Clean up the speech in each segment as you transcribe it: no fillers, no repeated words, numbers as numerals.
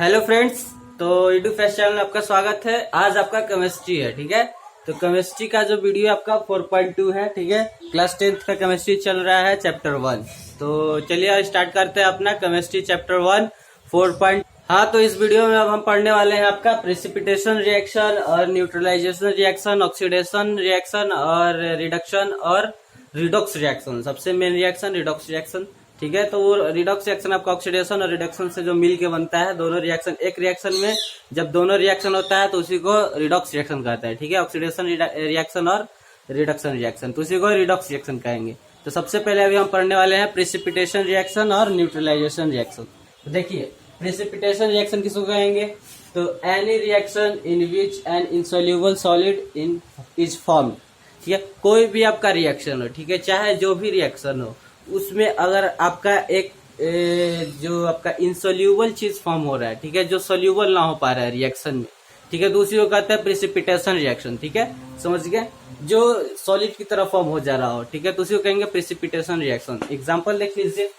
Hello friends. तो YouTube fest channel में आपका स्वागत है। आज आपका केमिस्ट्री है, ठीक है। तो केमिस्ट्री का जो वीडियो आपका 4.2 है, ठीक है। क्लास 10th का केमिस्ट्री चल रहा है, चैप्टर 1। तो चलिए स्टार्ट करते हैं अपना केमिस्ट्री चैप्टर 1 4. हाँ, तो इस वीडियो में अब हम पढ़ने वाले हैं आपका प्रेसिपिटेशन रिएक्शन और न्यूट्रलाइजेशन रिएक्शन, ऑक्सीडेशन रिएक्शन और रिडक्शन और रिडॉक्स रिएक्शन। सबसे मेन रिएक्शन रिडॉक्स रिएक्शन, ठीक है। तो वो रिडॉक्स रिएक्शन आपका ऑक्सीडेशन और रिडक्शन से जो मिल के बनता है, दोनों रिएक्शन एक रिएक्शन में जब दोनों रिएक्शन होता है तो उसी को रिडॉक्स रिएक्शन कहते हैं, ठीक है। ऑक्सीडेशन रिएक्शन और रिडक्शन रिएक्शन, तो उसी को रिडॉक्स रिएक्शन कहेंगे। तो सबसे पहले अभी हम पढ़ने वाले हैं प्रेसिपिटेशन रिएक्शन और न्यूट्रलाइजेशन रिएक्शन। तो देखिए, प्रेसिपिटेशन रिएक्शन किसको कहेंगे? तो any reaction in which N insoluble solid in is form, ठीक है। कोई भी आपका रिएक्शन हो, ठीक है, चाहे जो भी रिएक्शन हो, उसमें अगर आपका एक जो आपका इंसोल्यूबल चीज फॉर्म हो रहा है, ठीक है, जो सोल्यूबल ना हो पा रहा है रिएक्शन में, ठीक है, तो उसी को कहते हैं प्रेसिपिटेशन रिएक्शन, ठीक है। समझ गए? जो सॉलिड की तरह फॉर्म हो जा रहा हो, ठीक है, तो उसी को कहेंगे प्रेसिपिटेशन रिएक्शन। एग्जांपल देख लीजिए,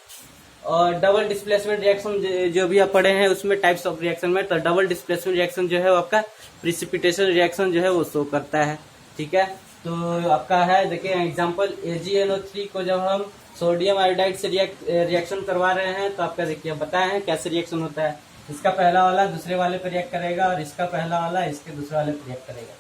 और डबल डिस्प्लेसमेंट रिएक्शन जो भी आप पढ़े हैं उसमें टाइप्स ऑफ रिएक्शन में, तो डबल डिस्प्लेसमेंट रिएक्शन जो है वो आपका प्रेसिपिटेशन रिएक्शन जो है वो शो करता है, ठीक है। तो आपका है, देखिए एग्जांपल AgNO3 को जब हम सोडियम आयोडाइड से रिएक्शन करवा रहे हैं, तो आपका देखिए बताए हैं कैसे रिएक्शन होता है। इसका पहला वाला दूसरे वाले पर रिएक्ट करेगा और इसका पहला वाला इसके दूसरे वाले पर रिएक्ट करेगा,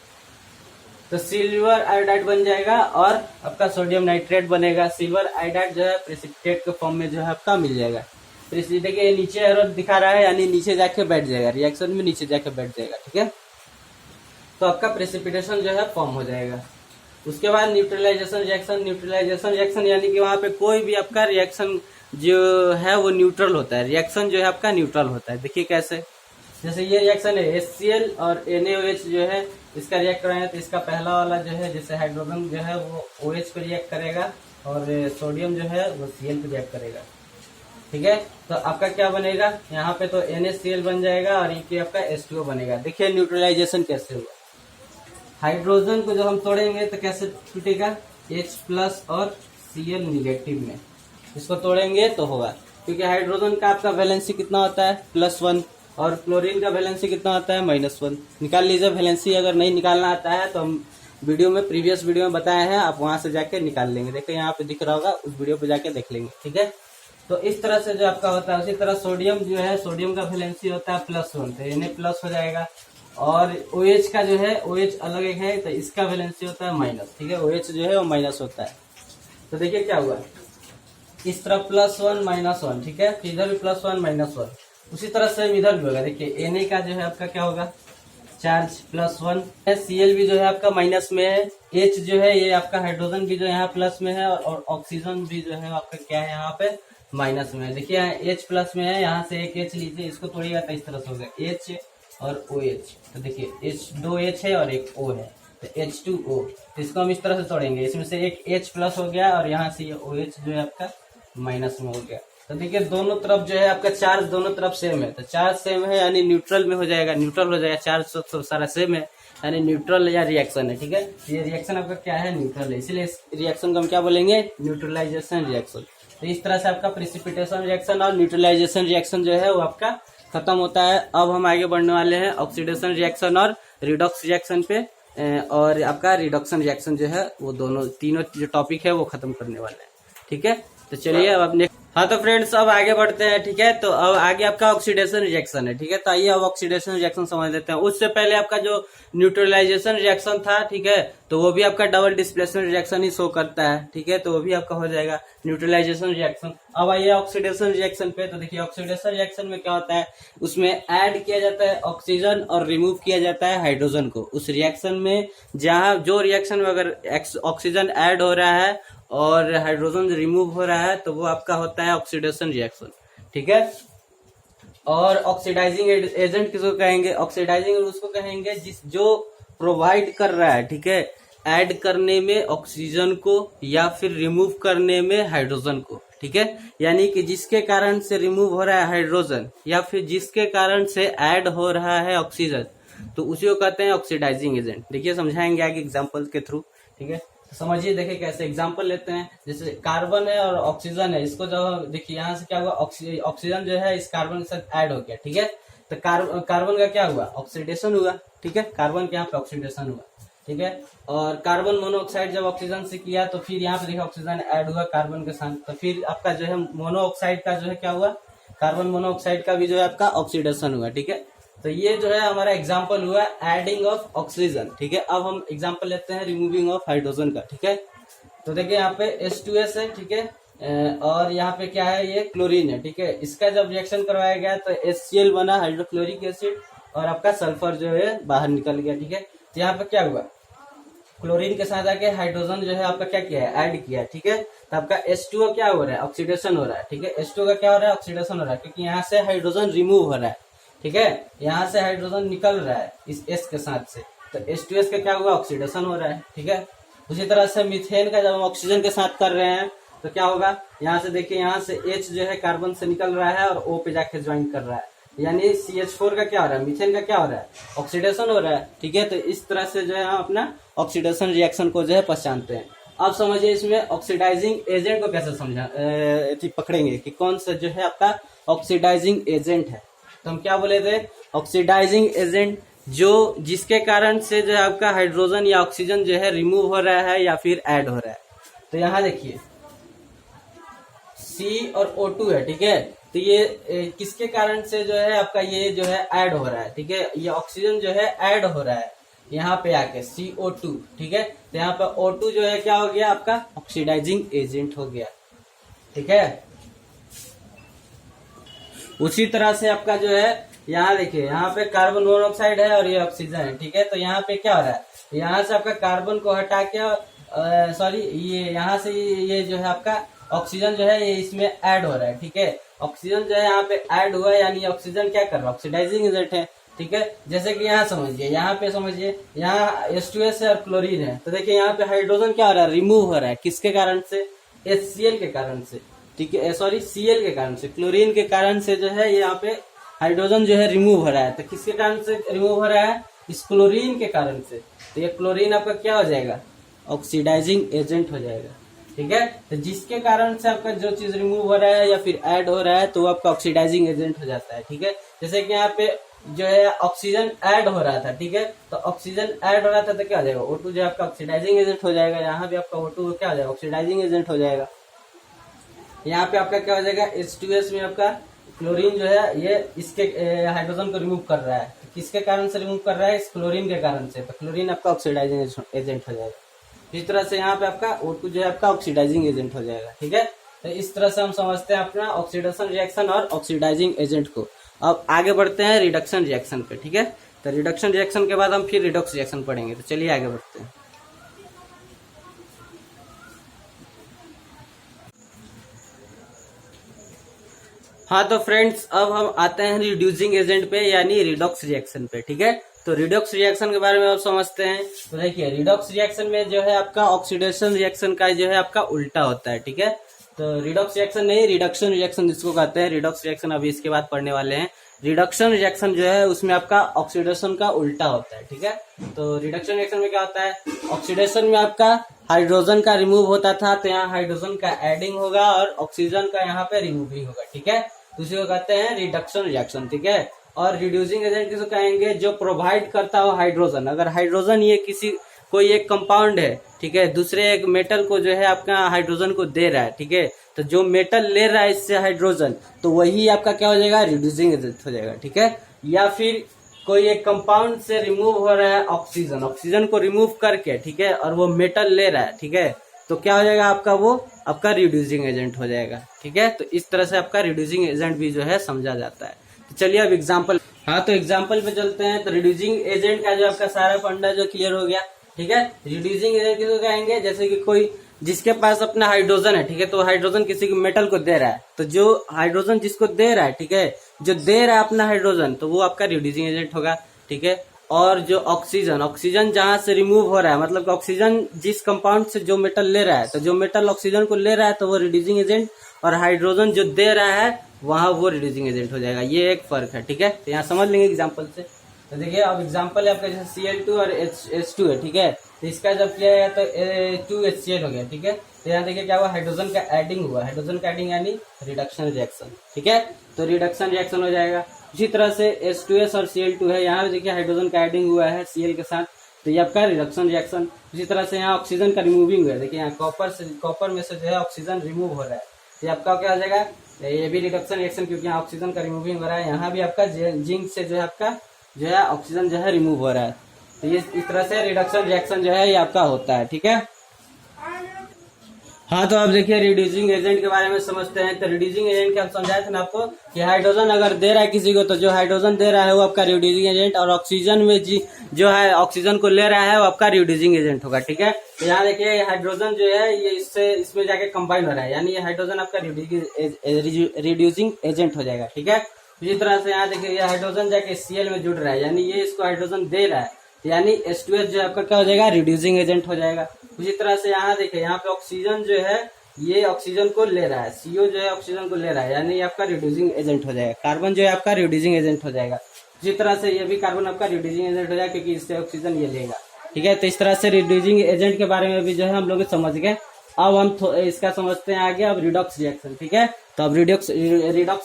तो सिल्वर आयोडाइड बन जाएगा और आपका सोडियम नाइट्रेट बनेगा। सिल्वर आयोडाइड जो है प्रेसिपिटेट के फॉर्म में जो है आपका मिल जाएगा। देखिए नीचे एरो दिखा रहा है, यानी नीचे जाके बैठ जाएगा, रिएक्शन में नीचे जाके बैठ जाएगा, ठीक है। तो आपका प्रेसिपिटेशन जो है फॉर्म हो जाएगा। उसके बाद न्यूट्रलाइजेशन रिएक्शन। न्यूट्रलाइजेशन रिएक्शन यानी कि वहां पे कोई भी आपका रिएक्शन जो है वो न्यूट्रल होता है, रिएक्शन जो है आपका न्यूट्रल होता है। देखिए कैसे, जैसे ये रिएक्शन है HCl और NaOH जो है इसका रिएक्ट कराएंगे, तो इसका पहला वाला जो है जैसे हाइड्रोजन जो है वो OH पे रिएक्ट करेगा और सोडियम जो है वो Cl पे रिएक्ट करेगा, ठीक है। तो आपका क्या बनेगा, यहाँ पे तो NaCl बन जाएगा और ये आपका H2O बनेगा। देखिए न्यूट्रलाइजेशन कैसे हुआ। हाइड्रोजन को जब हम तोड़ेंगे तो कैसे टूटेगा, H+ और Cl निगेटिव में, इसको तोड़ेंगे तो होगा, क्योंकि हाइड्रोजन का आपका वैलेंसी कितना होता है +1 और क्लोरीन का वैलेंसी कितना होता है -1। निकाल लीजिए वैलेंसी, अगर नहीं निकालना आता है तो हम वीडियो में प्रीवियस वीडियो में बताए हैं, आप वहां से जाके निकाल लेंगे। देखो यहाँ पे दिख रहा होगा, उस वीडियो पे जाके देख लेंगे, ठीक है। तो इस तरह से जो आपका होता है, उसी तरह सोडियम जो है, सोडियम का वैलेंसी होता है +1, तो Na+ हो जाएगा। और OH का जो है, OH अलग एक है, तो इसका वैलेंसी होता है -, ठीक है। OH जो है वो माइनस होता है। तो देखिए क्या हुआ, इस तरफ +1 -1, ठीक है, तो इधर भी +1 -1, उसी तरह से इधर भी होगा। देखिए Na का जो है आपका क्या होगा, चार्ज +1 है, Cl भी जो है आपका माइनस में है, H जो है ये आपका हाइड्रोजन भी जो है यहाँ प्लस में है, और ऑक्सीजन भी जो है आपका क्या है यहाँ पे माइनस में है। देखिए H प्लस में है, यहाँ से एक H लीजिए, इसको तोड़िएगा तो इस तरह से होगा H और OH। तो देखिए दो H है और एक O है, तो H2O। तो इसको हम इस तरह से तोड़ेंगे, इसमें से एक H+ हो गया और यहाँ से ये OH जो है आपका माइनस में हो गया। तो देखिए दोनों तरफ जो है आपका चार्ज दोनों तरफ सेम है, तो चार्ज सेम है यानी न्यूट्रल में हो जाएगा, न्यूट्रल हो जाएगा। चार्ज तो सारा सेम है यानी न्यूट्रल या रिएक्शन है, ठीक है। ये रिएक्शन आपका क्या है, न्यूट्रल है, इसीलिए इस रिएक्शन को हम क्या बोलेंगे, न्यूट्रलाइजेशन रिएक्शन। तो इस तरह से आपका प्रेसिपिटेशन रिएक्शन और न्यूट्रलाइजेशन रिएक्शन जो है वो आपका खत्म होता है। अब हम आगे बढ़ने वाले हैं ऑक्सीडेशन रिएक्शन और रिडॉक्स रिएक्शन पे, और आपका रिडक्शन रिएक्शन जो है वो दोनों तीनों जो टॉपिक है वो खत्म करने वाले हैं, ठीक है। तो चलिए अब अपने, हाँ तो फ्रेंड्स अब आगे बढ़ते हैं, ठीक है। तो अब आगे आपका ऑक्सीडेशन रिएक्शन है, ठीक है। तो आइए अब ऑक्सीडेशन रिएक्शन समझ लेते हैं। उससे पहले आपका जो न्यूट्रलाइजेशन रिएक्शन था, ठीक है, तो वो भी आपका डबल डिस्प्लेसमेंट रिएक्शन ही शो करता है, ठीक है, तो वो भी आपका हो जाएगा न्यूट्रलाइजेशन रिएक्शन। अब आइए ऑक्सीडेशन रिएक्शन पे। तो देखिए ऑक्सीडेशन रिएक्शन में क्या होता है, उसमें ऐड किया जाता है ऑक्सीजन और रिमूव किया जाता है हाइड्रोजन को। उस रिएक्शन में जहाँ जो रिएक्शन में अगर ऑक्सीजन ऐड हो रहा है और हाइड्रोजन रिमूव हो रहा है, तो वो आपका होता है ऑक्सीडेशन रिएक्शन, ठीक है। और ऑक्सीडाइजिंग एजेंट किसको कहेंगे, ऑक्सीडाइजिंग उसको कहेंगे जो प्रोवाइड कर रहा है, ठीक है, ऐड करने में ऑक्सीजन को या फिर रिमूव करने में हाइड्रोजन को, ठीक है। यानी कि जिसके कारण से रिमूव हो रहा है हाइड्रोजन या फिर जिसके कारण से ऐड हो रहा है ऑक्सीजन, तो उसी को कहते हैं ऑक्सीडाइजिंग एजेंट। देखिए समझाएंगे आगे एग्जाम्पल के थ्रू, ठीक है। समझिए, देखिए कैसे एग्जांपल लेते हैं। जैसे कार्बन है और ऑक्सीजन है, इसको जब देखिए यहाँ से क्या हुआ, ऑक्सीजन जो है इस कार्बन के साथ ऐड हो गया, ठीक है। तो कार्बन का क्या हुआ, ऑक्सीडेशन हुआ, ठीक है, कार्बन के यहाँ पे ऑक्सीडेशन हुआ, ठीक है। और कार्बन मोनोऑक्साइड जब ऑक्सीजन से किया तो फिर यहाँ पे देखिए ऑक्सीजन ऐड हुआ कार्बन के साथ, तो फिर आपका जो है मोनोऑक्साइड का जो है क्या हुआ, कार्बन मोनोऑक्साइड का भी जो है आपका ऑक्सीडेशन हुआ, ठीक है। तो ये जो है हमारा एग्जाम्पल हुआ एडिंग ऑफ ऑक्सीजन, ठीक है। अब हम एग्जाम्पल लेते हैं रिमूविंग ऑफ हाइड्रोजन का, ठीक है। तो देखिए यहाँ पे H2S है, ठीक है, और यहाँ पे क्या है, ये क्लोरीन है, ठीक है। इसका जब रिएक्शन करवाया गया तो HCl बना, हाइड्रोक्लोरिक एसिड, और आपका सल्फर जो है बाहर निकल गया, ठीक है। तो यहाँ पे क्या हुआ, क्लोरीन के साथ आके हाइड्रोजन जो है आपका क्या किया है, ऐड किया, ठीक है। तो आपका H2O क्या हो रहा है, ऑक्सीडेशन हो रहा है, ठीक है। H2O का क्या हो रहा है, ऑक्सीडेशन हो रहा है, क्योंकि यहाँ से हाइड्रोजन रिमूव हो रहा है, ठीक है। यहाँ से हाइड्रोजन निकल रहा है इस S के साथ से, तो H2S का क्या हुआ, ऑक्सीडेशन हो रहा है, ठीक है। उसी तरह से मीथेन का जब हम ऑक्सीजन के साथ कर रहे हैं तो क्या होगा, यहाँ से देखिए, यहाँ से H जो है कार्बन से निकल रहा है और O पे जाके ज्वाइन कर रहा है, यानी CH4 का क्या हो रहा है, मीथेन का क्या हो रहा है, ऑक्सीडेशन हो रहा है, ठीक है। तो इस तरह से जो है हम अपना ऑक्सीडेशन रिएक्शन को जो है पहचानते हैं। अब समझिए इसमें ऑक्सीडाइजिंग एजेंट को कैसे पकड़ेंगे कि कौन सा जो है आपका ऑक्सीडाइजिंग एजेंट है। तो हम क्या बोले थे, ऑक्सीडाइजिंग एजेंट जो जिसके कारण से जो है आपका हाइड्रोजन या ऑक्सीजन जो है रिमूव हो रहा है या फिर ऐड हो रहा है। तो यहाँ देखिए C और O2 है, ठीक है। तो ये किसके कारण से जो है आपका ये जो है ऐड हो रहा है, ठीक है। ये ऑक्सीजन जो है ऐड हो रहा है यहाँ पे आके CO2, ठीक है। तो यहाँ पे O2 जो है क्या हो गया, आपका ऑक्सीडाइजिंग एजेंट हो गया, ठीक है। उसी तरह से आपका जो है यहाँ देखिए, यहाँ पे कार्बन मोनोऑक्साइड है और ये ऑक्सीजन है, ठीक है। तो यहाँ पे क्या हो रहा है, यहाँ से आपका कार्बन को हटा के सॉरी ये यहाँ से ये जो है आपका ऑक्सीजन जो है ये इसमें ऐड हो रहा है, ठीक है। ऑक्सीजन जो है यहाँ पे ऐड हुआ है, यानी ऑक्सीजन क्या कर रहा है, ऑक्सीडाइजिंग एजेंट है, ठीक है। जैसे कि यहाँ समझिए, यहाँ पे समझिए, यहाँ H2S है और क्लोरीन है, तो देखिए यहाँ पे हाइड्रोजन क्या हो रहा है, रिमूव हो रहा है, किसके कारण से, HCl के कारण से, ठीक है, सॉरी Cl के कारण से, क्लोरीन के कारण से जो है यहाँ पे हाइड्रोजन जो है रिमूव हो रहा है। तो किसके कारण से रिमूव हो रहा है, इस क्लोरीन के कारण से। तो ये क्लोरीन आपका क्या हो जाएगा, ऑक्सीडाइजिंग एजेंट हो जाएगा, ठीक है। तो जिसके कारण से आपका जो चीज रिमूव हो रहा है या फिर ऐड हो रहा है तो वो आपका ऑक्सीडाइजिंग एजेंट हो जाता है, ठीक है। जैसे कि यहाँ पे जो है ऑक्सीजन ऐड हो रहा था, ठीक है। तो ऑक्सीजन ऐड हो रहा था तो क्या हो जाएगा, O2 जो है आपका ऑक्सीडाइजिंग एजेंट हो जाएगा। यहाँ भी आपका O2 क्या हो जाएगा, ऑक्सीडाइजिंग एजेंट हो जाएगा। यहाँ पे आपका क्या हो जाएगा, H2S में आपका क्लोरीन जो है ये इसके हाइड्रोजन को रिमूव कर रहा है, तो किसके कारण से रिमूव कर रहा है, इस क्लोरीन के कारण से। तो क्लोरीन आपका ऑक्सीडाइजिंग एजेंट हो जाएगा। इस तरह से यहाँ पे आपका O2 जो है आपका ऑक्सीडाइजिंग एजेंट हो जाएगा, ठीक है। तो इस तरह से हम समझते हैं अपना ऑक्सीडेशन रिएक्शन और ऑक्सीडाइजिंग एजेंट को। अब आगे बढ़ते हैं रिडक्शन रिएक्शन पे, ठीक है। तो रिडक्शन रिएक्शन के बाद हम फिर रिडॉक्स रिएक्शन पढ़ेंगे। तो चलिए आगे बढ़ते हैं। हाँ तो फ्रेंड्स, अब हम आते हैं रिड्यूसिंग एजेंट पे यानी रिडॉक्स रिएक्शन पे, ठीक है। तो रिडॉक्स रिएक्शन के बारे में आप समझते हैं। तो देखिए रिडॉक्स रिएक्शन में जो है आपका ऑक्सीडेशन रिएक्शन का जो है आपका उल्टा होता है, ठीक है। तो रिडॉक्स रिएक्शन नहीं, रिडक्शन रिएक्शन जिसको कहते हैं। रिडॉक्स रिएक्शन अभी इसके बाद पढ़ने वाले हैं। रिडक्शन रिएक्शन जो है उसमें आपका ऑक्सीडेशन का उल्टा होता है, ठीक है। तो रिडक्शन रिएक्शन में क्या होता है, ऑक्सीडेशन में आपका हाइड्रोजन का रिमूव होता था तो यहाँ हाइड्रोजन का एडिंग होगा और ऑक्सीजन का यहाँ पे रिमूविंग होगा, ठीक है। तो उसी को कहते हैं रिडक्शन रिएक्शन, ठीक है। और रिड्यूसिंग एजेंट किसको कहेंगे, जो प्रोवाइड करता हो हाइड्रोजन। अगर हाइड्रोजन ये कोई एक कंपाउंड है, ठीक है, दूसरे एक मेटल को जो है आपका हाइड्रोजन को दे रहा है, ठीक है। तो जो मेटल ले रहा है इससे हाइड्रोजन, तो वही आपका क्या हो जाएगा, रिड्यूसिंग एजेंट हो जाएगा, ठीक है। या फिर कोई एक कंपाउंड से रिमूव हो रहा है ऑक्सीजन, ऑक्सीजन को रिमूव करके, ठीक है, और वो मेटल ले रहा है, ठीक है, तो क्या हो जाएगा आपका, वो आपका रिड्यूसिंग एजेंट हो जाएगा, ठीक है। तो इस तरह से आपका रिड्यूसिंग एजेंट भी जो है समझा जाता है। तो चलिए अब एग्जाम्पल, हाँ तो एग्जाम्पल पे चलते हैं। तो रिड्यूसिंग एजेंट का जो आपका सारा फंडा जो क्लियर हो गया, ठीक है। रिड्यूसिंग एजेंट किसको कहेंगे, जैसे कि कोई जिसके पास अपना हाइड्रोजन है, ठीक है, तो हाइड्रोजन किसी मेटल को दे रहा है, तो जो हाइड्रोजन जिसको दे रहा है, ठीक है, जो दे रहा है अपना हाइड्रोजन, तो वो आपका रिड्यूसिंग एजेंट होगा, ठीक है। और जो ऑक्सीजन, ऑक्सीजन जहां से रिमूव हो रहा है, मतलब ऑक्सीजन जिस कंपाउंड से जो मेटल ले रहा है, तो जो मेटल ऑक्सीजन को ले रहा है तो वो रिड्यूसिंग एजेंट, और हाइड्रोजन जो दे रहा है वहां वो रिड्यूसिंग एजेंट हो जाएगा। ये एक फर्क है, ठीक है। तो यहाँ समझ लेंगे एग्जाम्पल से। तो देखिए अब एग्जाम्पल है आपका, जैसे Cl2 और H2 है, ठीक है। तो इसका जब किया गया तो 2HCl हो गया, ठीक है। तो यहाँ देखिए क्या हुआ, हाइड्रोजन का एडिंग हुआ, हाइड्रोजन का एडिंग यानी रिडक्शन रिएक्शन, ठीक है। तो रिडक्शन रिएक्शन हो जाएगा। इसी तरह से H2S और Cl2 है, यहाँ पे देखिए हाइड्रोजन का एडिंग हुआ है Cl के साथ, तो ये आपका रिडक्शन रिएक्शन। इसी तरह से यहाँ ऑक्सीजन का रिमूविंग है, देखिए यहाँ कॉपर में से जो है ऑक्सीजन रिमूव हो रहा है, तो ये आपका क्या हो जाएगा, ये भी रिडक्शन रिएक्शन, क्योंकि यहाँ ऑक्सीजन का रिमूविंग हो रहा है। यहाँ भी आपका जिंक से जो है आपका जो है ऑक्सीजन जो है रिमूव हो रहा है, तो ये इस तरह से रिडक्शन रिएक्शन जो है ये आपका होता है। ठीक है, हाँ तो अब देखिए रिड्यूसिंग एजेंट के बारे में समझते हैं। तो रिड्यूसिंग एजेंट क्या समझाए थे ना आपको कि हाइड्रोजन अगर दे रहा है किसी को, तो जो हाइड्रोजन दे रहा है वो आपका रिड्यूसिंग एजेंट, और ऑक्सीजन में जो है ऑक्सीजन को ले रहा है वो आपका रिड्यूसिंग एजेंट होगा। ठीक है, तो यहाँ देखिए हाइड्रोजन जो है ये इसमें जाके कंबाइन हो रहा है, यानी ये हाइड्रोजन आपका रिड्यूसिंग एजेंट हो जाएगा। ठीक है, इसी तरह से यहाँ देखिए ये हाइड्रोजन जाके Cl में जुड़ रहा है, यानी ये इसको हाइड्रोजन दे रहा है, यानी H2S जो आपका क्या हो जाएगा, रिड्यूसिंग एजेंट हो जाएगा। उसी तरह से यहाँ देखिए यहाँ पे ऑक्सीजन जो है ये ऑक्सीजन को ले रहा है, CO जो है ऑक्सीजन को ले रहा है, यानी ये आपका रिड्यूसिंग एजेंट हो जाएगा। कार्बन जो है आपका रिड्यूसिंग एजेंट हो जाएगा। इसी तरह से ये भी कार्बन आपका रिड्यूसिंग एजेंट हो जाएगा, क्योंकि इससे ऑक्सीजन ये लेगा। ठीक है, तो इस तरह से रिड्यूसिंग एजेंट के बारे में भी जो है हम लोग समझ गए। अब हम इसका समझते हैं आगे, अब रिडॉक्स रिएक्शन। ठीक है, तो अब रिडॉक्स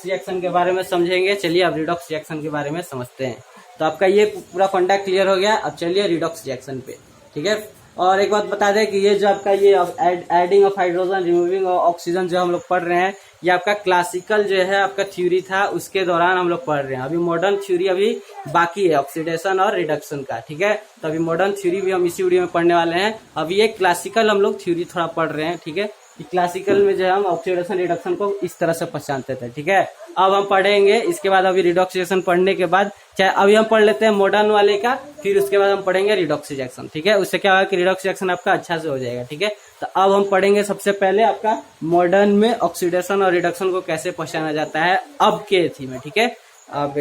रिएक्शन के बारे में समझेंगे। चलिए अब रिडॉक्स रिएक्शन के बारे में समझते हैं। तो आपका ये पूरा फंडा क्लियर हो गया, अब चलिए रिडॉक्स रिएक्शन पे। ठीक है, और एक बात बता दें कि ये जो आपका ये adding of hydrogen removing of oxygen जो हम लोग पढ़ रहे हैं, ये आपका क्लासिकल जो है आपका थ्योरी था, उसके दौरान हम लोग पढ़ रहे हैं। अभी मॉडर्न थ्योरी अभी बाकी है ऑक्सीडेशन और रिडक्शन का। ठीक है, तो अभी मॉडर्न थ्योरी भी हम इसी वीडियो में पढ़ने वाले हैं। अभी ये क्लासिकल हम लोग थ्योरी थोड़ा पढ़ रहे हैं। ठीक है, क्लासिकल में जो है हम ऑक्सीडेशन रिडक्शन को इस तरह से पहचानते थे। ठीक है, अब हम पढ़ेंगे इसके बाद, अभी रिडॉक्स रिएक्शन पढ़ने के बाद चाहे अभी हम पढ़ लेते हैं मॉडर्न वाले का, फिर उसके बाद हम पढ़ेंगे रिडॉक्स रिएक्शन। ठीक है, उससे क्या होगा कि रिडॉक्स रिएक्शन आपका अच्छा से हो जाएगा। ठीक है, तो अब हम पढ़ेंगे सबसे पहले आपका मॉडर्न में ऑक्सीडेशन और रिडक्शन को कैसे पहचाना जाता है अब के थी में। ठीक है, अब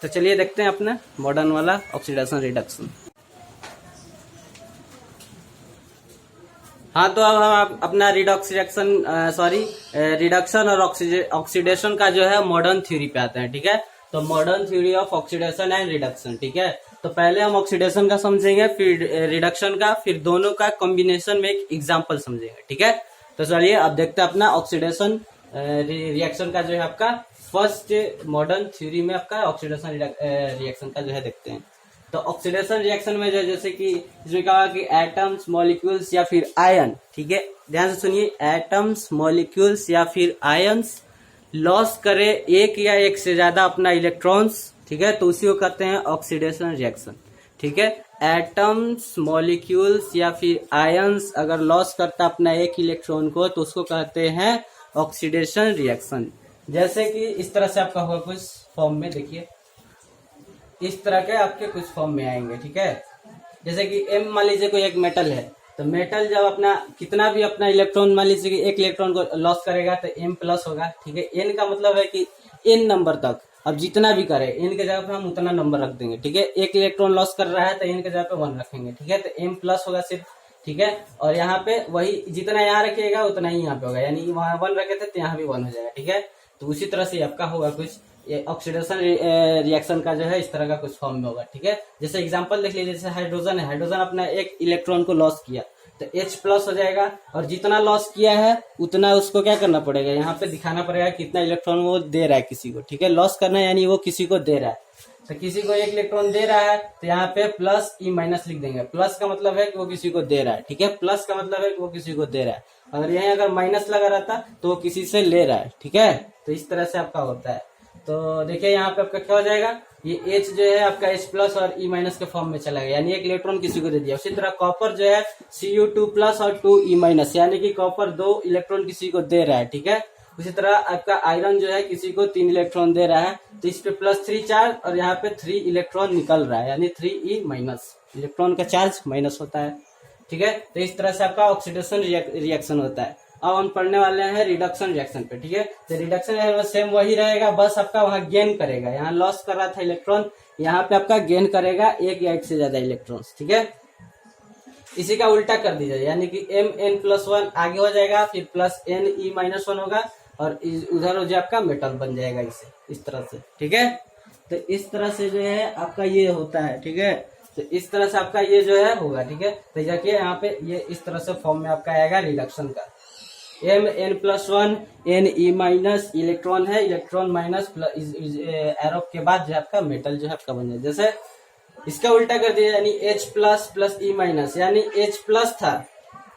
तो चलिए देखते हैं अपना मॉडर्न वाला ऑक्सीडेशन रिडक्शन। हाँ तो अब हम अपना रिडॉक्स रिएक्शन रिडक्शन और ऑक्सीडेशन का जो है मॉडर्न थ्योरी पे आते हैं। ठीक है, तो modern theory of oxidation and reduction. ठीक है, तो पहले हम ऑक्सीडेशन का समझेंगे, फिर रिडक्शन का, फिर दोनों का कॉम्बिनेशन में एक एग्जांपल समझेंगे। ठीक है, तो चलिए अब देखते हैं अपना ऑक्सीडेशन रिएक्शन का जो है आपका फर्स्ट मॉडर्न थ्योरी में आपका ऑक्सीडेशन रिएक्शन का जो है देखते हैं। तो ऑक्सीडेशन रिएक्शन में जो जैसे कि इसमें कहा कि एटम्स मॉलिक्यूल्स या फिर आयन। ठीक है, ध्यान से सुनिए, एटम्स मॉलिक्यूल्स या फिर आयन्स लॉस करे एक या एक से ज्यादा अपना इलेक्ट्रॉन्स। ठीक है, तो उसी को कहते हैं ऑक्सीडेशन रिएक्शन। ठीक है, एटम्स मॉलिक्यूल्स या फिर आयन्स अगर लॉस करता अपना एक इलेक्ट्रॉन को, तो उसको कहते हैं ऑक्सीडेशन रिएक्शन। जैसे कि इस तरह से आपका होगा कुछ फॉर्म में, देखिए इस तरह के आपके कुछ फॉर्म में आएंगे। ठीक है, जैसे कि M मान लीजिए कोई एक मेटल है, तो मेटल जब अपना कितना भी अपना इलेक्ट्रॉन, मान लीजिए कि एक इलेक्ट्रॉन को लॉस करेगा तो M प्लस होगा। ठीक है, N का मतलब है कि N नंबर तक, अब जितना भी करे N के जगह पे हम उतना नंबर रख देंगे। ठीक है, एक इलेक्ट्रॉन लॉस कर रहा है तो N के जगह पे 1 रखेंगे। ठीक है, तो M प्लस होगा सिर्फ। ठीक है, और यहाँ पे वही जितना यहाँ रखिएगा उतना ही यहाँ पे होगा, यानी वहाँ 1 रखे थे तो यहाँ भी 1 हो जाएगा। ठीक है, तो उसी तरह से आपका होगा कुछ ये ऑक्सीडेशन रिएक्शन का जो है इस तरह का कुछ फॉर्म में होगा। ठीक है, जैसे एग्जांपल देख लीजिए, जैसे हाइड्रोजन है, हाइड्रोजन अपना एक इलेक्ट्रॉन को लॉस किया तो H प्लस हो जाएगा, और जितना लॉस किया है उतना उसको क्या करना पड़ेगा, यहाँ पे दिखाना पड़ेगा कितना इलेक्ट्रॉन वो दे रहा है किसी को। ठीक है, लॉस करना यानी वो किसी को दे रहा है, तो किसी को एक इलेक्ट्रॉन दे रहा है तो यहाँ पे प्लस E माइनस लिख देंगे। प्लस का मतलब है कि वो किसी को दे रहा है। ठीक है, प्लस का मतलब है कि वो किसी को दे रहा है, अगर यहीं अगर माइनस लगा रहता तो वो किसी से ले रहा है। ठीक है, तो इस तरह से आपका होता है। तो देखिए यहाँ पे आपका क्या हो जाएगा, ये H जो है आपका H प्लस और E माइनस के फॉर्म में चला गया, यानी एक इलेक्ट्रॉन किसी को दे दिया। उसी तरह कॉपर जो है Cu2 प्लस और 2E माइनस, यानी कि कॉपर 2 इलेक्ट्रॉन किसी को दे रहा है। ठीक है, उसी तरह आपका आयरन जो है किसी को 3 इलेक्ट्रॉन दे रहा है, तो इस पे +3 चार्ज और यहाँ पे 3 इलेक्ट्रॉन निकल रहा है, यानी 3E माइनस, इलेक्ट्रॉन का चार्ज माइनस होता है। ठीक है, तो इस तरह से आपका ऑक्सीडेशन रिएक्शन होता है। अब हम पढ़ने वाले हैं रिडक्शन रिएक्शन पे। ठीक है, तो रिडक्शन सेम वही रहेगा, बस आपका वहां गेन करेगा, यहाँ लॉस कर रहा था इलेक्ट्रॉन, यहाँ पे आपका गेन करेगा एक या एक से ज्यादा इलेक्ट्रॉन्स। ठीक है, इसी का उल्टा कर दीजिए, यानी कि Mn+1 आगे हो जाएगा, फिर +Ne-1 होगा, और उधर हो जाए आपका मेटल बन जाएगा इसे इस तरह से। ठीक है, तो इस तरह से जो है आपका ये होता है। ठीक है, तो इस तरह से आपका ये जो है होगा। ठीक है, तो देखिए यहाँ पे ये इस तरह से फॉर्म में आपका आएगा रिडक्शन का। M N plus one, N E minus electron है, इलेक्ट्रॉन माइनस एरो के बाद जो आपका मेटल जो है आपका बन जाए। जैसे इसका उल्टा कर दिया, यानी H plus plus E minus, यानी H प्लस था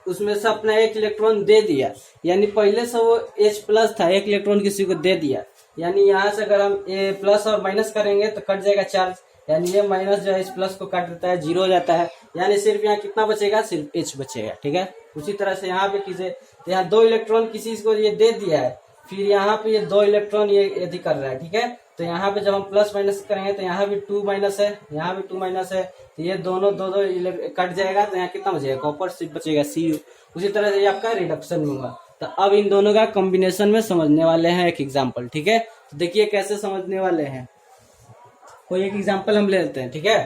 उसमें से अपना एक इलेक्ट्रॉन दे दिया, यानी पहले से वो H प्लस था, एक इलेक्ट्रॉन किसी को दे दिया, यानी यहाँ से अगर हम ए प्लस और माइनस करेंगे तो कट जाएगा चार्ज, यानी ये माइनस जो है इस प्लस को काट देता है, जीरो हो जाता है, यानी सिर्फ यहाँ कितना बचेगा, सिर्फ H बचेगा। ठीक है, उसी तरह से यहाँ पे किसे, तो यहाँ दो इलेक्ट्रॉन किसी को ये दे दिया है, फिर यहाँ पे ये दो इलेक्ट्रॉन ये यदि कर रहा है। ठीक है, तो यहाँ पे जब हम प्लस माइनस करेंगे तो यहाँ भी 2 माइनस है, यहाँ भी 2 माइनस है, तो ये दोनों दो दो कट जाएगा, तो यहाँ कितना बचेगा, कॉपर सिर्फ बचेगा Cu। उसी तरह से ये आपका रिडक्शन में होगा। तो अब इन दोनों का कॉम्बिनेशन में समझने वाले हैं एक एग्जाम्पल। ठीक है, तो देखिए कैसे समझने वाले हैं, कोई एक एग्जाम्पल हम ले लेते हैं। ठीक है,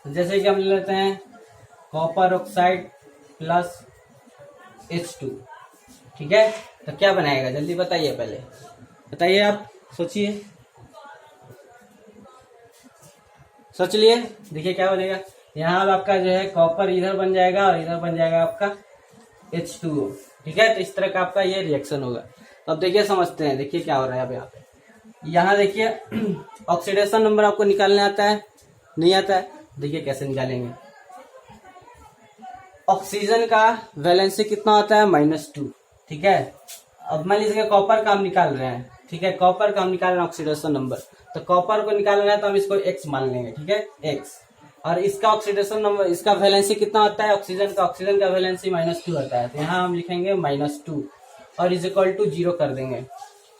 तो जैसे कि हम ले लेते हैं कॉपर ऑक्साइड प्लस H2। ठीक है, तो क्या बनाएगा जल्दी बताइए, पहले बताइए, आप सोचिए, सोच लिए, देखिए क्या बनेगा। यहाँ आपका जो है कॉपर इधर बन जाएगा और इधर बन जाएगा आपका H2O। ठीक है, तो इस तरह का आपका ये रिएक्शन होगा। अब देखिए समझते हैं, देखिए क्या हो रहा है अब यहाँ पे। यहाँ देखिए ऑक्सीडेशन नंबर आपको निकालने आता है, नहीं आता है, देखिए कैसे निकालेंगे। ऑक्सीजन का वैलेंसी कितना होता है, -2। ठीक है, अब मान लीजिए कॉपर का हम निकाल रहे हैं। ठीक है, कॉपर का हम निकाल रहे हैं ऑक्सीडेशन नंबर, तो कॉपर को निकालना है तो हम इसको x मान लेंगे। ठीक है, x, और इसका ऑक्सीडेशन नंबर, इसका वैलेंसी कितना होता है ऑक्सीजन का वैलेंसी -2 होता है, तो यहाँ हम लिखेंगे -2 और इज इक्वल टू 0 कर देंगे।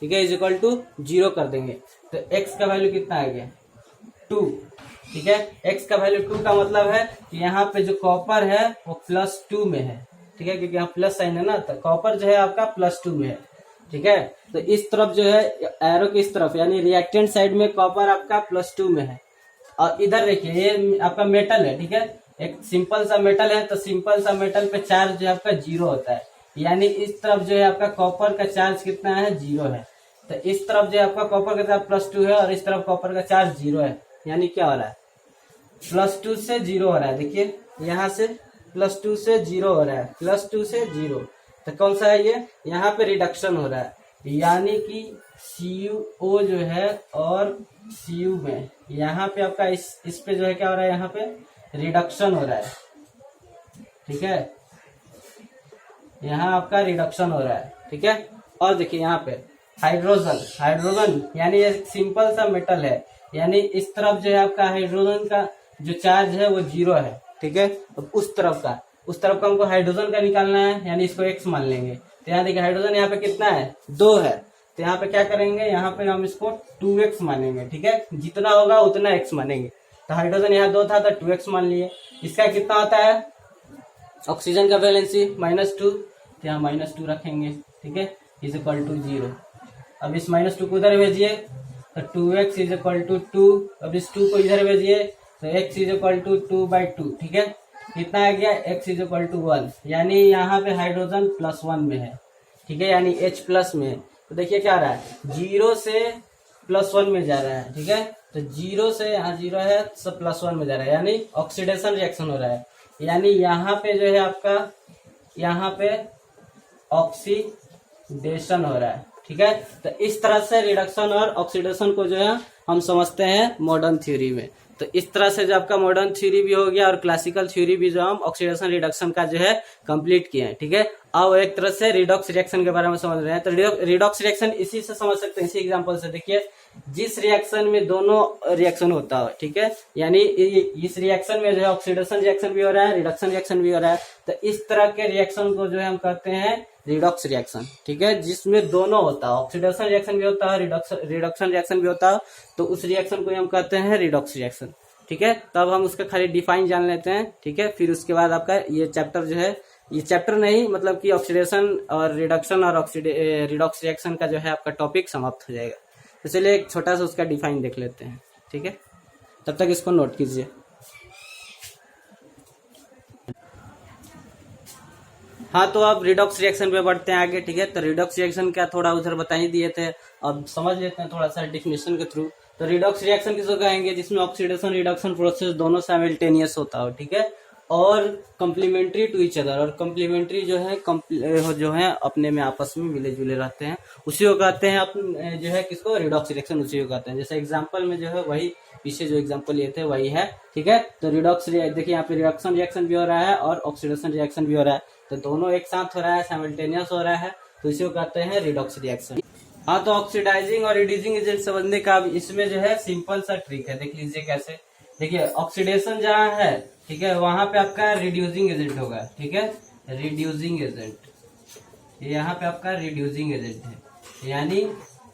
ठीक है, इज इक्वल टू 0 कर देंगे, तो x का वैल्यू कितना आ गया, 2। ठीक है, x का वैल्यू 2 का मतलब है कि यहाँ पे जो कॉपर है वो +2 में है। ठीक है, क्योंकि यहाँ प्लस साइन है ना, तो कॉपर जो है आपका +2 में है। ठीक है, तो इस तरफ जो है एरो की इस तरफ, यानी रिएक्टेंट साइड में कॉपर आपका +2 में है, और इधर देखिए ये आपका मेटल है। ठीक है, एक सिंपल सा मेटल है, तो सिंपल सा मेटल पे चार्ज जो है आपका 0 होता है, यानी इस तरफ जो है आपका कॉपर का चार्ज कितना है, 0 है। तो इस तरफ जो है आपका कॉपर का चार्ज +2 है और इस तरफ कॉपर का चार्ज 0 है, यानी क्या हो रहा है, +2 से 0 हो रहा है। देखिए यहाँ से +2 से 0 हो रहा है, +2 से 0, तो कौन सा है ये, यहाँ पे रिडक्शन हो रहा है, यानी कि CuO जो है और Cu में यहाँ पे आपका इस पे जो है क्या हो रहा है, यहाँ पे रिडक्शन हो रहा है। ठीक है, यहाँ आपका रिडक्शन हो रहा है। ठीक है, और देखिए यहाँ पे हाइड्रोजन यानी ये सिंपल सा मेटल है, यानी इस तरफ जो है आपका हाइड्रोजन का जो चार्ज है वो 0 है। ठीक है, अब उस तरफ का हमको हाइड्रोजन का निकालना है, यानी इसको x मान लेंगे। तो यहाँ देखिए हाइड्रोजन यहाँ पे कितना है, 2 है, तो यहाँ पे क्या करेंगे, यहाँ पे हम इसको 2x मानेंगे। ठीक है, जितना होगा उतना x मानेंगे, तो हाइड्रोजन यहाँ 2 था तो 2x मान लिए। इसका कितना होता है ऑक्सीजन का वैलेंसी, -2, तो यहाँ -2 रखेंगे। ठीक है, इज इक्वल टू 0। अब इस -2 को उधर भेजिए तो 2x इज इक्वल टू 2, अब इस 2 को इधर भेजिए तो x इज इक्वल टू 2/2। ठीक है, कितना आ गया, x इज इक्वल टू 1, यानी यहाँ पे हाइड्रोजन +1 में है। ठीक है, यानी H प्लस में है, तो देखिए क्या आ रहा है, 0 से +1 में जा रहा है। ठीक है, तो 0 से यहाँ 0 है सब +1 में जा रहा है, यानी ऑक्सीडेशन रिएक्शन हो रहा है, यानी यहाँ पे जो है आपका यहाँ पे ऑक्सीडेशन हो रहा है। ठीक है, तो इस तरह से रिडक्शन और ऑक्सीडेशन को जो है हम समझते हैं मॉडर्न थ्योरी में। तो इस तरह से जो आपका मॉडर्न थ्योरी भी हो गया और क्लासिकल थ्योरी भी जो हम ऑक्सीडेशन रिडक्शन का जो है कंप्लीट किए हैं। ठीक है, अब एक तरह से रिडॉक्स रिएक्शन के बारे में समझ रहे हैं। तो रिडॉक्स रिएक्शन इसी से समझ सकते हैं, इसी एग्जांपल से। देखिए जिस रिएक्शन में दोनों रिएक्शन होता है, ठीक है, यानी इस रिएक्शन में जो है ऑक्सीडेशन रिएक्शन भी हो रहा है, रिडक्शन रिएक्शन भी हो रहा है, तो इस तरह के रिएक्शन को जो है हम कहते हैं रिडॉक्स रिएक्शन। ठीक है, जिसमें दोनों होता है, ऑक्सीडेशन रिएक्शन भी होता है, रिडक्शन रिएक्शन भी होता है, तो उस रिएक्शन को हम कहते हैं रिडॉक्स रिएक्शन। ठीक है, तब हम उसका खाली डिफाइन जान लेते हैं। ठीक है, फिर उसके बाद आपका ये चैप्टर जो है, ये चैप्टर नहीं मतलब कि ऑक्सीडेशन और रिडक्शन और रिडॉक्स रिएक्शन का जो है आपका टॉपिक समाप्त हो जाएगा। तो चलिए एक छोटा सा उसका डिफाइन देख लेते हैं। ठीक है, तब तक इसको नोट कीजिए। हाँ, तो अब रिडॉक्स रिएक्शन पे बढ़ते हैं आगे। ठीक है, तो रिडॉक्स रिएक्शन क्या थोड़ा उधर बता ही दिए थे, अब समझ लेते हैं थोड़ा सा डेफिनेशन के थ्रू। तो रिडॉक्स रिएक्शन किसको कहेंगे, जिसमें ऑक्सीडेशन रिडक्शन प्रोसेस दोनों साइमल्टेनियस होता हो। ठीक है, और कम्प्लीमेंट्री टू ईच अदर, और कम्प्लीमेंट्री जो है अपने में आपस में मिले जुले रहते हैं, उसी को कहते हैं अपन जो है किसको, रिडॉक्स रिएक्शन, उसी को कहते हैं। जैसे एग्जांपल में जो है वही पीछे जो एग्जांपल लिए थे वही है, ठीक है। तो रिडॉक्स देखिए यहाँ पे रिडक्शन रिएक्शन भी हो रहा है और ऑक्सीडेशन रिएक्शन भी हो रहा है, तो दोनों एक साथ हो रहा है, साइमल्टेनियस हो रहा है, तो इसी को कहते हैं रिडॉक्स रिएक्शन। हाँ, तो ऑक्सीडाइजिंग और रिड्यूसिंग एजेंट समझने का इसमें जो है सिंपल सा ट्रिक है, देख लीजिए कैसे। देखिए ऑक्सीडेशन जहाँ है, ठीक है, वहां पे आपका रिड्यूसिंग एजेंट होगा, ठीक है, रिड्यूसिंग एजेंट, यहाँ पे आपका रिड्यूसिंग एजेंट है, यानी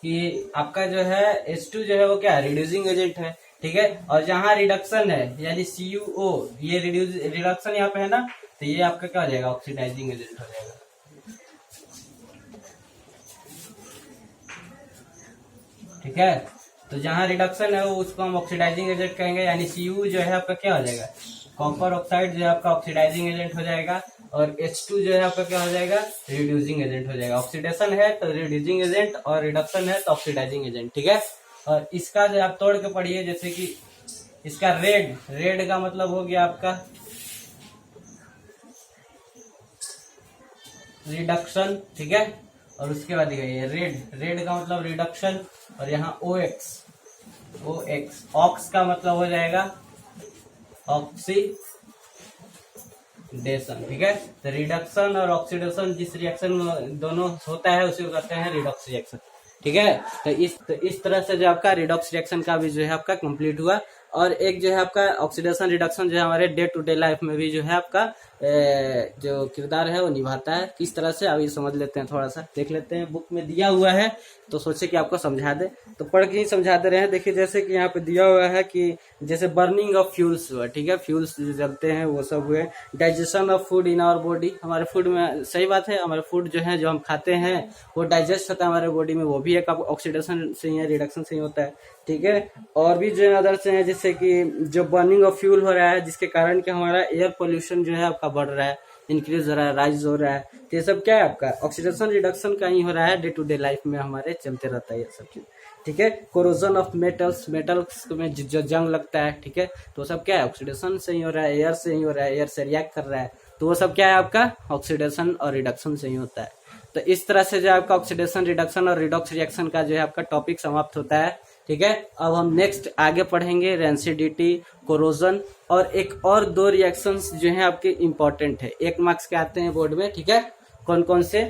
कि आपका जो है H2 जो है वो क्या है, रिड्यूसिंग एजेंट है, ठीक है। और जहाँ रिडक्शन है यानी CuO, ये रिडक्शन यहाँ पे है ना, तो ये आपका क्या हो जाएगा, ऑक्सीडाइजिंग एजेंट हो जाएगा, ठीक है। तो जहाँ रिडक्शन है वो उसको हम ऑक्सीडाइजिंग एजेंट कहेंगे, यानी Cu जो है आपका क्या हो जाएगा, कॉपर ऑक्साइड जो है आपका ऑक्सीडाइजिंग एजेंट हो जाएगा, और H2 जो है आपका क्या हो जाएगा, रिड्यूसिंग एजेंट हो जाएगा। ऑक्सीडेशन है तो रिड्यूसिंग एजेंट, और रिडक्शन है तो ऑक्सीडाइजिंग एजेंट, ठीक है। और इसका जो आप तोड़ के पढ़िए, जैसे कि इसका रेड का मतलब हो गया आपका रिडक्शन, ठीक है। और उसके बाद ये रेड का मतलब रिडक्शन, और यहाँ OX ऑक्स का मतलब हो जाएगा ऑक्सीडेशन, ठीक है। तो रिडक्शन और ऑक्सीडेशन जिस रिएक्शन में दोनों होता है उसी को कहते हैं रिडॉक्स रिएक्शन, ठीक है। तो इस तरह से जो आपका रिडॉक्स रिएक्शन का भी जो है आपका कंप्लीट हुआ। और एक जो है आपका ऑक्सीडेशन रिडक्शन जो है हमारे डे टू डे लाइफ में भी जो है आपका जो किरदार है वो निभाता है। किस तरह से अभी समझ लेते हैं, थोड़ा सा देख लेते हैं। बुक में दिया हुआ है तो सोचे कि आपको समझा दे, तो पढ़ के ही समझा दे रहे हैं। देखिए जैसे कि यहाँ पे दिया हुआ है कि जैसे बर्निंग ऑफ फ्यूल्स हुआ, ठीक है, फ्यूल्स जो जलते हैं वो सब हुए। Digestion of food in our body, हमारे फूड में, सही बात है, हमारे फूड जो है जो हम खाते हैं वो डाइजेस्ट होता है हमारे बॉडी में, वो भी एक ऑक्सीडेशन से ही है, रिडक्शन से ही होता है, ठीक है। और भी जो अदर्स हैं, जैसे कि जो बर्निंग ऑफ फ्यूल हो रहा है जिसके कारण कि हमारा एयर पोल्यूशन जो है आपका बढ़ रहा है, इंक्रीज हो रहा है, राइज हो रहा है, तो ये सब क्या है आपका ऑक्सीडेशन रिडक्शन का ही हो रहा है। डे टू डे लाइफ में हमारे चलते रहता है ये सब चीज, ठीक है। कोरोजन ऑफ मेटल्स में जो जंग लगता है, ठीक है, तो सब क्या है ऑक्सीडेशन से ही हो रहा है, एयर से ही हो रहा है, एयर से रिएक्ट कर रहा है, तो वो सब क्या है आपका ऑक्सीडेशन और रिडक्शन से ही होता है। तो इस तरह से जो आपका ऑक्सीडेशन रिडक्शन और रिडॉक्स रिएक्शन का जो है आपका टॉपिक समाप्त होता है, ठीक है। अब हम नेक्स्ट आगे पढ़ेंगे रेंसिडिटी, कोरोजन, और एक और दो रिएक्शंस जो हैं आपके इंपॉर्टेंट है, 1 मार्क्स के आते हैं बोर्ड में, ठीक है। कौन कौन से,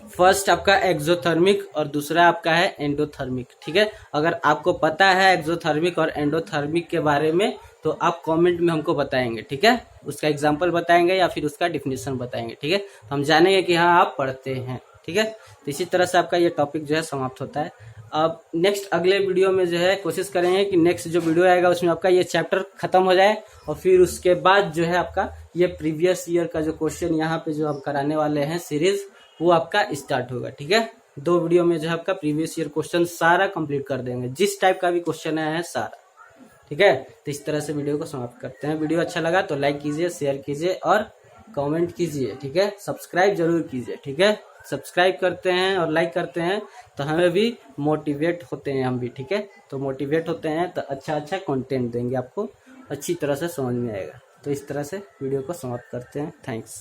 फर्स्ट आपका एक्सोथर्मिक और दूसरा आपका है एंडोथर्मिक, ठीक है। अगर आपको पता है एक्सोथर्मिक और एंडोथर्मिक के बारे में तो आप कमेंट में हमको बताएंगे, ठीक है, उसका एग्जांपल बताएंगे या फिर उसका डिफिनेशन बताएंगे, ठीक है। तो हम जानेंगे कि हाँ आप पढ़ते हैं, ठीक है। तो इसी तरह से आपका ये टॉपिक जो है समाप्त होता है। अब नेक्स्ट अगले वीडियो में जो है कोशिश करेंगे कि नेक्स्ट जो वीडियो आएगा उसमें आपका ये चैप्टर खत्म हो जाए, और फिर उसके बाद जो है आपका ये प्रीवियस ईयर का जो क्वेश्चन यहाँ पे जो हम कराने वाले हैं सीरीज, वो आपका स्टार्ट होगा, ठीक है। 2 वीडियो में जो है आपका प्रीवियस ईयर क्वेश्चन सारा कंप्लीट कर देंगे, जिस टाइप का भी क्वेश्चन आया है सारा, ठीक है। तो इस तरह से वीडियो को समाप्त करते हैं। वीडियो अच्छा लगा तो लाइक कीजिए, शेयर कीजिए और कमेंट कीजिए, ठीक है। सब्सक्राइब जरूर कीजिए, ठीक है। सब्सक्राइब करते हैं और लाइक करते हैं तो हमें भी मोटिवेट होते हैं, हम भी, ठीक है। तो मोटिवेट होते हैं तो अच्छा कंटेंट देंगे आपको, अच्छी तरह से समझ में आएगा। तो इस तरह से वीडियो को समाप्त करते हैं। थैंक्स।